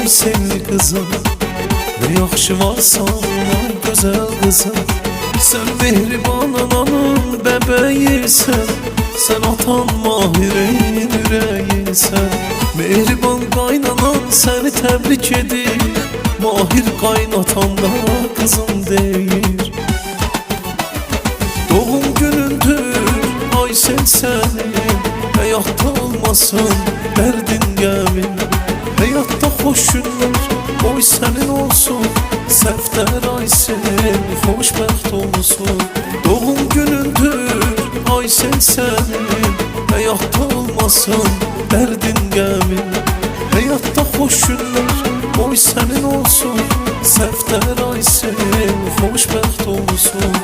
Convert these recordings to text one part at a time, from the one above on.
ay sevgili kızım, ne yaxşı varsan ay güzel kızım. Sen mehriban ananın bebeğisin, sen atan Mahir'in yüreğisin. Mehriban kaynanan seni tebrik edir, Mahir kaynatan da kızım deyir. Doğum günündür ay senin, hayatta olmasın derdin gəmin. Hayatta hoş günler oy senin olsun, Səfdər ay senin xoşbəxt olsun. Doğum günündür ay senin, hayatta olmasın derdin gəmin. Hayatta hoş günler oy senin olsun, Səfdər ay senin xoşbəxt olsun.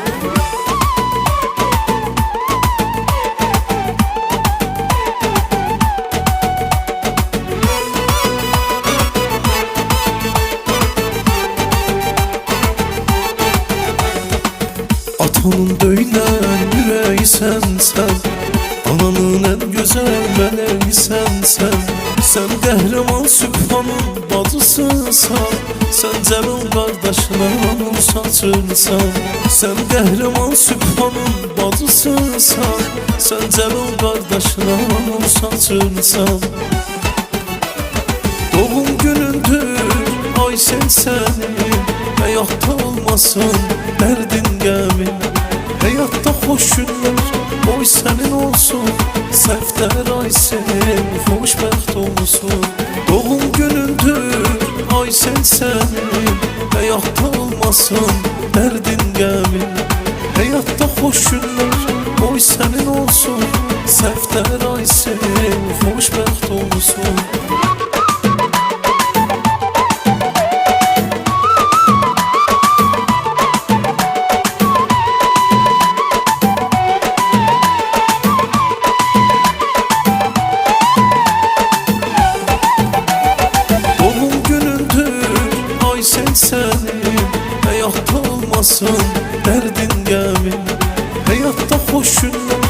Atanın döyülen yüreğisən sen, ananın en güzel meleğisən sen. Sen qəhrəman Sübhanın bacısınsan, sen Cəlal qardaşına onun saçırsan. Sen qəhrəman Sübhanın bacısınsan, sen Cəlal qardaşına onun saçırsan. Doğum günündür ay senin, hayatta olmasın derdin gəmin. Hayatta hoş günler oy senin olsun, Səfdər ay senin xoşbəxt olsun. Doğum günündür ay senin, hayatta olmasın derdin gəmin. Hayatta hoş günler oy senin olsun, Səfdər ay senin xoşbəxt olsun. Senin hayatta olmasın derdin gəmin. Hayatta hoş günler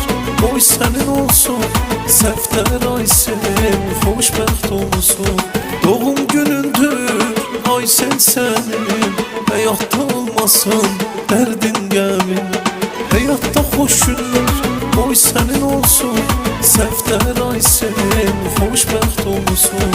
oy senin olsun, Səfdər ay senin xoşbəxt olsun. Doğum günündür ay senin, hayatta olmasın derdin gəmin. Hayatta hoş günler oy senin olsun, Səfdər ay senin xoşbəxt olsun.